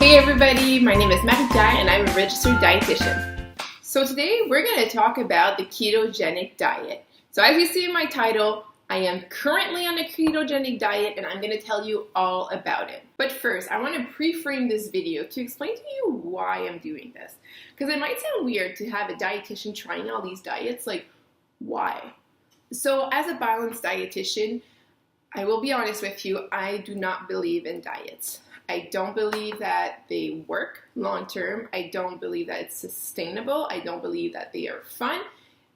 Hey everybody, my name is Marie-Pier and I'm a registered dietitian. So today we're going to talk about the ketogenic diet. So as you see in my title, I am currently on a ketogenic diet and I'm going to tell you all about it. But first, I want to pre-frame this video to explain to you why I'm doing this. Because it might sound weird to have a dietitian trying all these diets, like why? So as a balanced dietitian, I will be honest with you, I do not believe in diets. I don't believe that they work long term. I don't believe that it's sustainable. I don't believe that they are fun.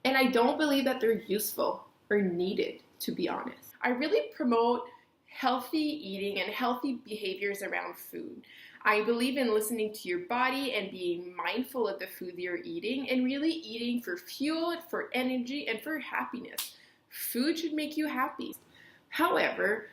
And I don't believe that they're useful or needed, to be honest. I really promote healthy eating and healthy behaviors around food. I believe in listening to your body and being mindful of the food you're eating and really eating for fuel, for energy, and for happiness. Food should make you happy. However,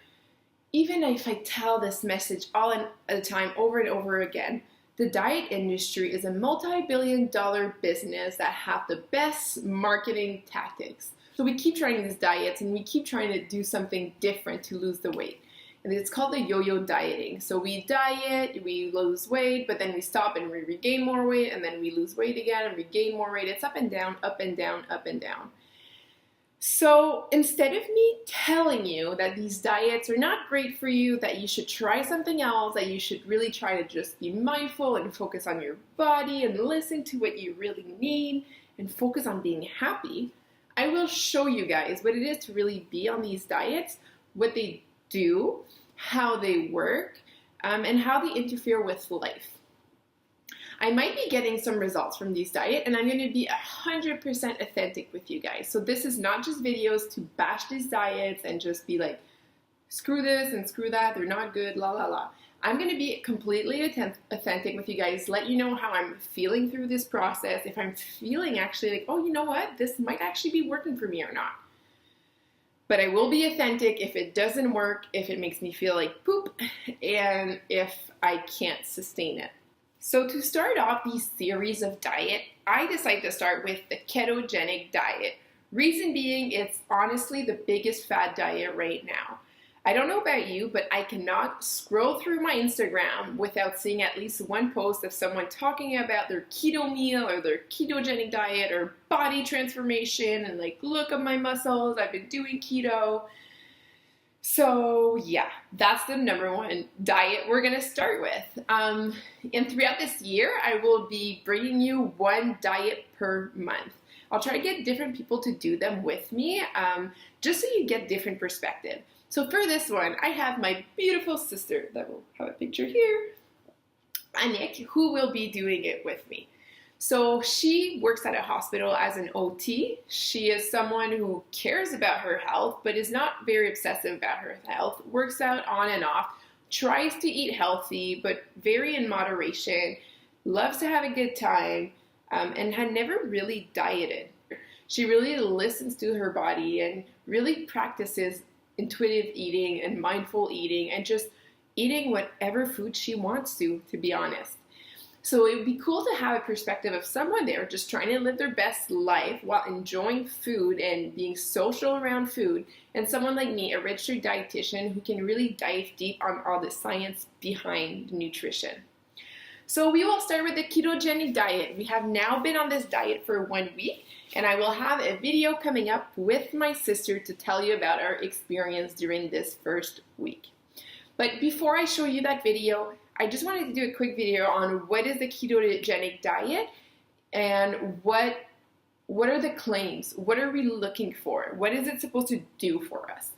even if I tell this message all at a time over and over again, the diet industry is a multi-billion-dollar business that have the best marketing tactics. So we keep trying these diets and we keep trying to do something different to lose the weight. And it's called the yo-yo dieting. So we diet, we lose weight, but then we stop and we regain more weight, and then we lose weight again and regain more weight. It's up and down, up and down, up and down. So instead of me telling you that these diets are not great for you, that you should try something else, that you should really try to just be mindful and focus on your body and listen to what you really need and focus on being happy, I will show you guys what it is to really be on these diets, what they do, how they work, and how they interfere with life. I might be getting some results from these diets, and I'm going to be 100% authentic with you guys. So this is not just videos to bash these diets and just be like, screw this and screw that, they're not good, la la la. I'm going to be completely authentic with you guys, let you know how I'm feeling through this process, if I'm feeling actually like, oh, you know what, this might actually be working for me or not. But I will be authentic if it doesn't work, if it makes me feel like poop, and if I can't sustain it. So to start off these series of diet, I decided to start with the ketogenic diet. Reason being, it's honestly the biggest fad diet right now. I don't know about you, but I cannot scroll through my Instagram without seeing at least one post of someone talking about their keto meal or their ketogenic diet or body transformation and like, look at my muscles, I've been doing keto. So yeah, that's the number one diet we're going to start with. And throughout this year, I will be bringing you one diet per month. I'll try to get different people to do them with me, just so you get different perspective. So for this one, I have my beautiful sister that will have a picture here, Anik, who will be doing it with me. So she works at a hospital as an OT. She is someone who cares about her health, but is not very obsessive about her health, works out on and off, tries to eat healthy, but very in moderation, loves to have a good time, and had never really dieted. She really listens to her body and really practices intuitive eating and mindful eating and just eating whatever food she wants to be honest. So it would be cool to have a perspective of someone there just trying to live their best life while enjoying food and being social around food, and someone like me, a registered dietitian, who can really dive deep on all the science behind nutrition. So we will start with the ketogenic diet. We have now been on this diet for 1 week, and I will have a video coming up with my sister to tell you about our experience during this first week. But before I show you that video, I just wanted to do a quick video on what is the ketogenic diet and what are the claims? What are we looking for? What is it supposed to do for us?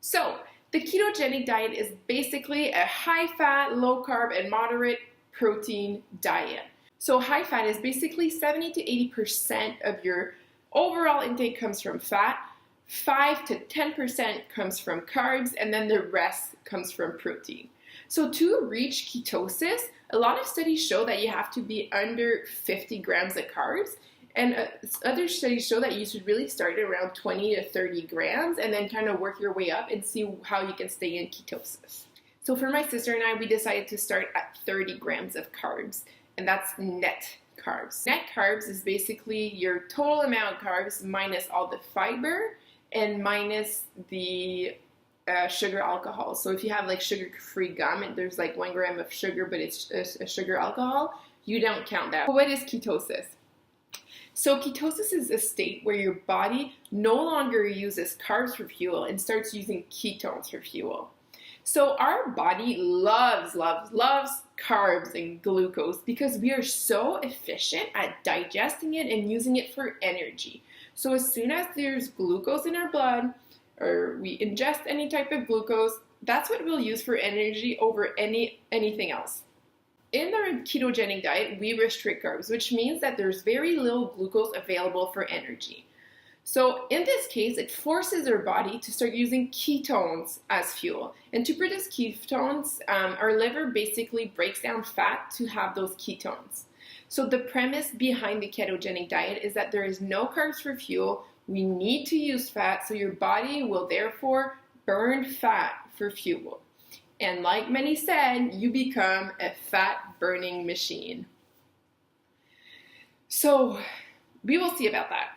So the ketogenic diet is basically a high-fat, low-carb, and moderate protein diet. So high-fat is basically 70 to 80% of your overall intake comes from fat, 5 to 10% comes from carbs, and then the rest comes from protein. So to reach ketosis, a lot of studies show that you have to be under 50 grams of carbs, and other studies show that you should really start around 20 to 30 grams and then kind of work your way up and see how you can stay in ketosis. So for my sister and I, we decided to start at 30 grams of carbs, and that's net carbs. Net carbs is basically your total amount of carbs minus all the fiber and minus the sugar alcohol. So if you have like sugar-free gum and there's like 1 gram of sugar, but it's a sugar alcohol, you don't count that. What is ketosis? So ketosis is a state where your body no longer uses carbs for fuel and starts using ketones for fuel. So our body loves carbs and glucose because we are so efficient at digesting it and using it for energy. So as soon as there's glucose in our blood, or we ingest any type of glucose, that's what we'll use for energy over anything else. In the ketogenic diet, we restrict carbs, which means that there's very little glucose available for energy. So in this case, it forces our body to start using ketones as fuel. And to produce ketones, our liver basically breaks down fat to have those ketones. So the premise behind the ketogenic diet is that there is no carbs for fuel. We need to use fat, so your body will therefore burn fat for fuel. And like many said, you become a fat-burning machine. So we will see about that.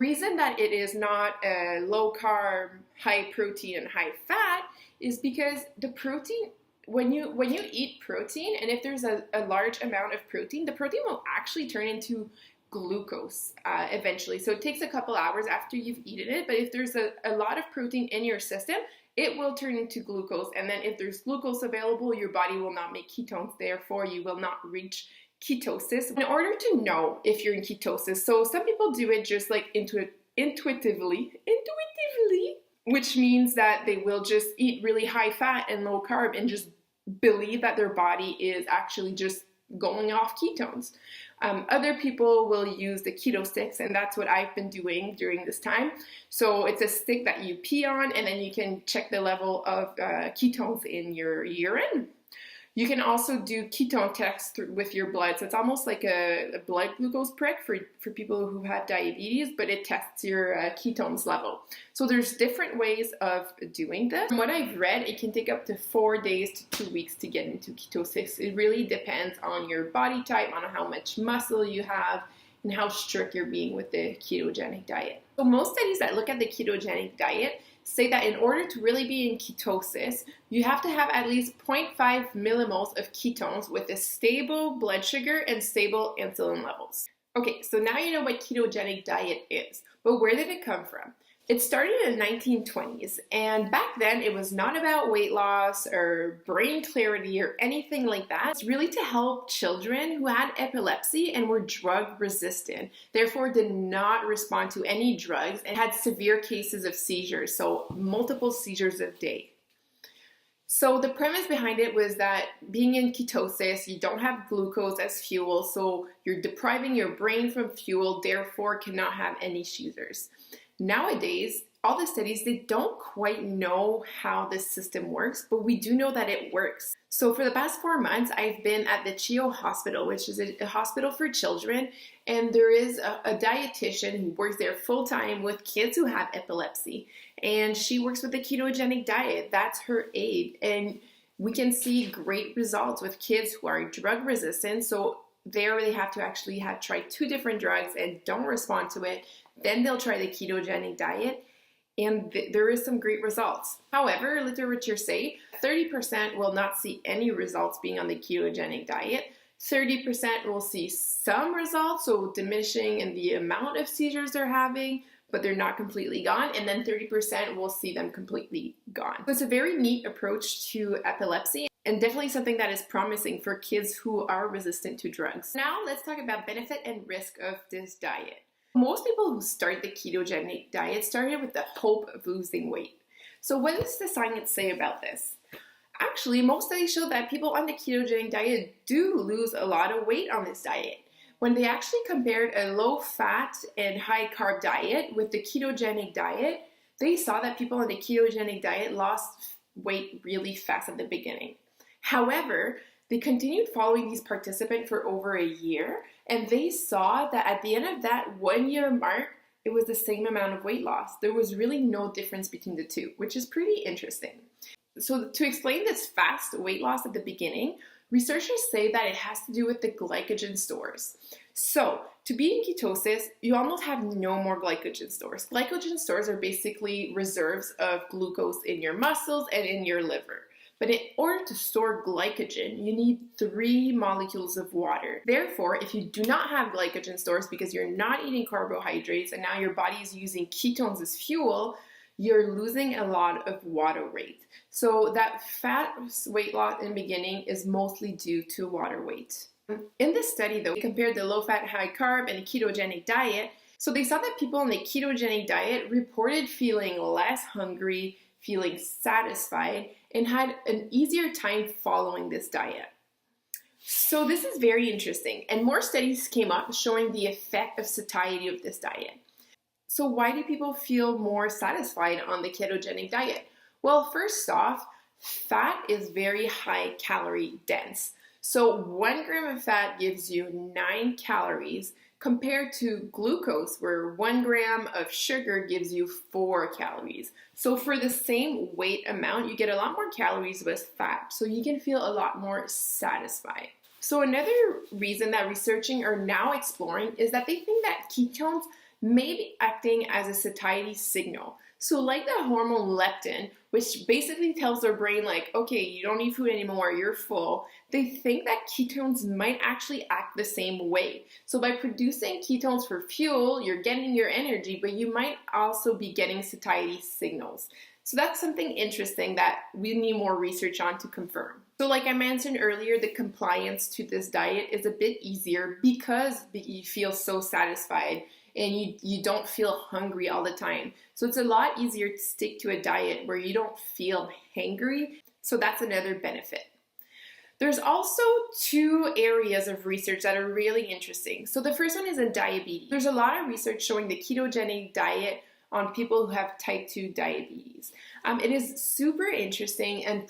Reason that it is not a low-carb, high-protein, and high-fat is because the protein, when you eat protein, and if there's a large amount of protein, the protein will actually turn into glucose eventually. So it takes a couple hours after you've eaten it, but if there's a lot of protein in your system, it will turn into glucose. And then if there's glucose available, your body will not make ketones. Therefore, you will not reach ketosis. In order to know if you're in ketosis, so some people do it just like intuitively, which means that they will just eat really high fat and low carb and just believe that their body is actually just going off ketones. Other people will use the keto sticks, and that's what I've been doing during this time. So it's a stick that you pee on, and then you can check the level of ketones in your urine. You can also do ketone tests with your blood. So it's almost like a blood glucose prick for people who have diabetes, but it tests your ketones level. So there's different ways of doing this. From what I've read, it can take up to 4 days to 2 weeks to get into ketosis. It really depends on your body type, on how much muscle you have, and how strict you're being with the ketogenic diet. So most studies that look at the ketogenic diet say that in order to really be in ketosis, you have to have at least 0.5 millimoles of ketones with a stable blood sugar and stable insulin levels. Okay, so now you know what ketogenic diet is, but where did it come from? It started in the 1920s, and back then it was not about weight loss or brain clarity or anything like that. It's really to help children who had epilepsy and were drug resistant, therefore did not respond to any drugs and had severe cases of seizures, so multiple seizures a day. So the premise behind it was that being in ketosis, you don't have glucose as fuel, so you're depriving your brain from fuel, therefore cannot have any seizures. Nowadays, all the studies, they don't quite know how this system works, but we do know that it works. So for the past 4 months, I've been at the CHIO hospital, which is a hospital for children, and there is a dietitian who works there full-time with kids who have epilepsy, and she works with the ketogenic diet. That's her aid, and we can see great results with kids who are drug resistant. So there they have to actually have tried 2 different drugs and don't respond to it. Then they'll try the ketogenic diet, and there is some great results. However, literature say 30% will not see any results being on the ketogenic diet. 30% will see some results, so diminishing in the amount of seizures they're having, but they're not completely gone. And then 30% will see them completely gone. So it's a very neat approach to epilepsy, and definitely something that is promising for kids who are resistant to drugs. Now let's talk about benefit and risk of this diet. Most people who start the ketogenic diet started with the hope of losing weight. So what does the science say about this? Actually, most studies show that people on the ketogenic diet do lose a lot of weight on this diet. When they actually compared a low-fat and high-carb diet with the ketogenic diet, they saw that people on the ketogenic diet lost weight really fast at the beginning. However, they continued following these participants for over a year, and they saw that at the end of that 1 year mark, it was the same amount of weight loss. There was really no difference between the two, which is pretty interesting. So to explain this fast weight loss at the beginning, researchers say that it has to do with the glycogen stores. So, to be in ketosis, you almost have no more glycogen stores. Glycogen stores are basically reserves of glucose in your muscles and in your liver. But in order to store glycogen, you need 3 molecules of water. Therefore, if you do not have glycogen stores because you're not eating carbohydrates and now your body is using ketones as fuel, you're losing a lot of water weight. So that fat weight loss in the beginning is mostly due to water weight. In this study, though, they compared the low-fat, high-carb and ketogenic diet. So they saw that people on the ketogenic diet reported feeling less hungry, feeling satisfied, and had an easier time following this diet. So this is very interesting, and more studies came up showing the effect of satiety of this diet. So why do people feel more satisfied on the ketogenic diet? Well, first off, fat is very high calorie dense. So 1 gram of fat gives you 9 calories compared to glucose, where 1 gram of sugar gives you 4 calories. So for the same weight amount, you get a lot more calories with fat, so you can feel a lot more satisfied. So another reason that researching are now exploring is that they think that ketones may be acting as a satiety signal. So like the hormone leptin, which basically tells their brain like, okay, you don't need food anymore, you're full, they think that ketones might actually act the same way. So by producing ketones for fuel, you're getting your energy, but you might also be getting satiety signals. So that's something interesting that we need more research on to confirm. So like I mentioned earlier, the compliance to this diet is a bit easier because you feel so satisfied and you don't feel hungry all the time. So it's a lot easier to stick to a diet where you don't feel hangry. So that's another benefit. There's also 2 areas of research that are really interesting. So the first one is in diabetes. There's a lot of research showing the ketogenic diet on people who have type 2 diabetes. It is super interesting and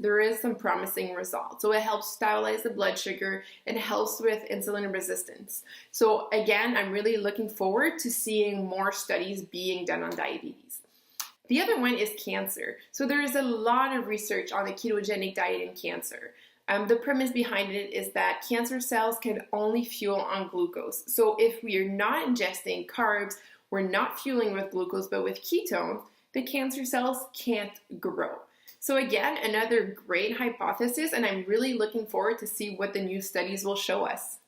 there is some promising results. So it helps stabilize the blood sugar and helps with insulin resistance. So again, I'm really looking forward to seeing more studies being done on diabetes. The other one is cancer. So there is a lot of research on the ketogenic diet in cancer. The premise behind it is that cancer cells can only fuel on glucose. So if we are not ingesting carbs, we're not fueling with glucose, but with ketones, the cancer cells can't grow. So again, another great hypothesis, and I'm really looking forward to see what the new studies will show us.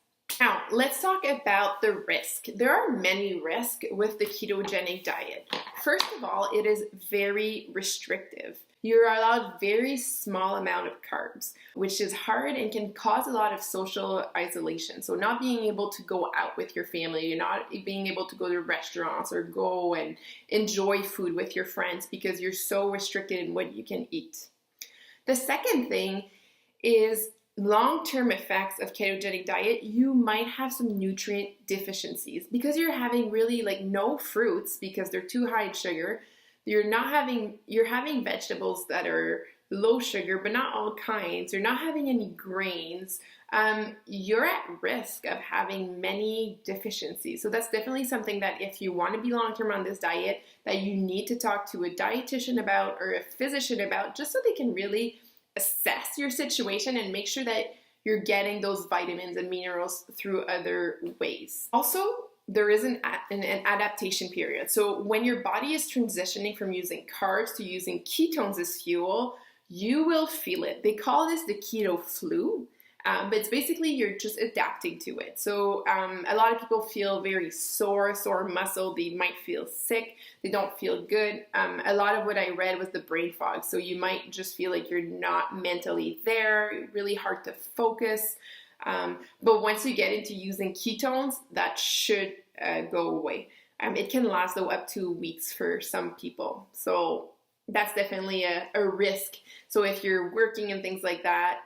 Now, let's talk about the risk. There are many risks with the ketogenic diet. First of all, it is very restrictive. You're allowed very small amount of carbs, which is hard and can cause a lot of social isolation. So not being able to go out with your family, you're not being able to go to restaurants or go and enjoy food with your friends because you're so restricted in what you can eat. The second thing is long-term effects of ketogenic diet. You might have some nutrient deficiencies because you're having really like no fruits because they're too high in sugar. You're having vegetables that are low sugar, but not all kinds. You're not having any grains. You're at risk of having many deficiencies. So that's definitely something that if you want to be long-term on this diet, that you need to talk to a dietitian about or a physician about, just so they can really assess your situation and make sure that you're getting those vitamins and minerals through other ways. Also, there is an adaptation period. So when your body is transitioning from using carbs to using ketones as fuel, you will feel it. They call this the keto flu, but it's basically you're just adapting to it. So a lot of people feel very sore muscle. They might feel sick. They don't feel good. A lot of what I read was the brain fog. So you might just feel like you're not mentally there, really hard to focus. But once you get into using ketones, that should go away. It can last though up to weeks for some people. So that's definitely a risk. So if you're working and things like that,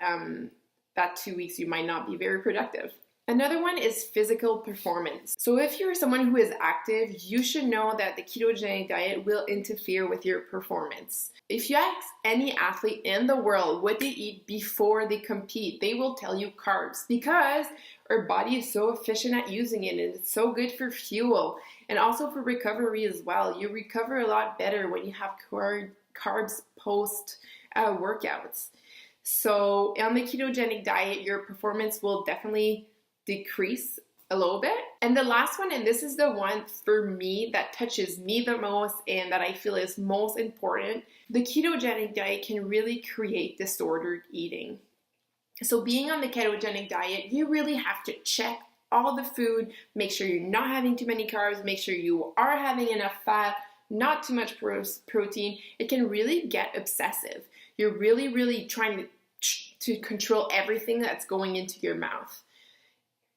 that 2 weeks you might not be very productive. Another one is physical performance. So if you're someone who is active, you should know that the ketogenic diet will interfere with your performance. If you ask any athlete in the world what they eat before they compete, they will tell you carbs because our body is so efficient at using it and it's so good for fuel and also for recovery as well. You recover a lot better when you have carbs post workouts. So on the ketogenic diet, your performance will definitely decrease a little bit. And the last one, and this is the one for me that touches me the most and that I feel is most important, the ketogenic diet can really create disordered eating. So being on the ketogenic diet, you really have to check all the food, make sure you're not having too many carbs, make sure you are having enough fat, not too much protein. It can really get obsessive. You're really trying to control everything that's going into your mouth.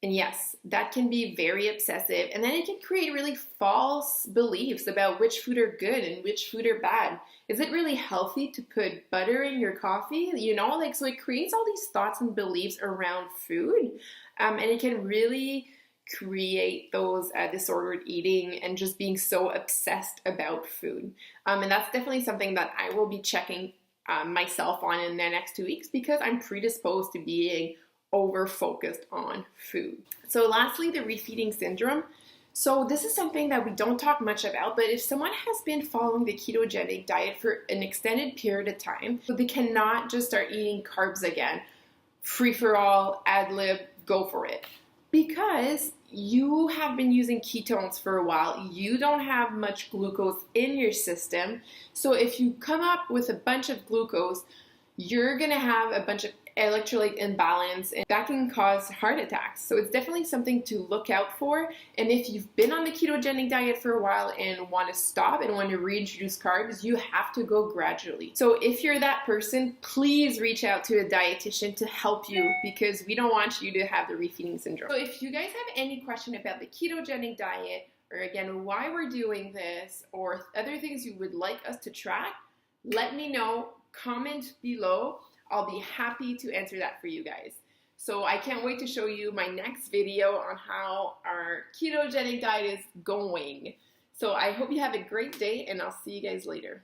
And yes, that can be very obsessive, and then it can create really false beliefs about which food are good and which food are bad. Is it really healthy to put butter in your coffee? So it creates all these thoughts and beliefs around food, and it can really create those disordered eating and just being so obsessed about food. And that's definitely something that I will be checking myself on in the next 2 weeks, because I'm predisposed to being over-focused on food. So lastly, the refeeding syndrome. So this is something that we don't talk much about, but if someone has been following the ketogenic diet for an extended period of time, they cannot just start eating carbs again, free for all, ad lib, go for it. Because you have been using ketones for a while, you don't have much glucose in your system. So if you come up with a bunch of glucose, you're gonna have a bunch of electrolyte imbalance, and that can cause heart attacks. So it's definitely something to look out for. And if you've been on the ketogenic diet for a while and want to stop and want to reintroduce carbs, you have to go gradually. So if you're that person, please reach out to a dietitian to help you, because we don't want you to have the refeeding syndrome. So if you guys have any question about the ketogenic diet, or again, why we're doing this, or other things you would like us to track, let me know. Comment below. I'll be happy to answer that for you guys. So I can't wait to show you my next video on how our ketogenic diet is going. So I hope you have a great day, and I'll see you guys later.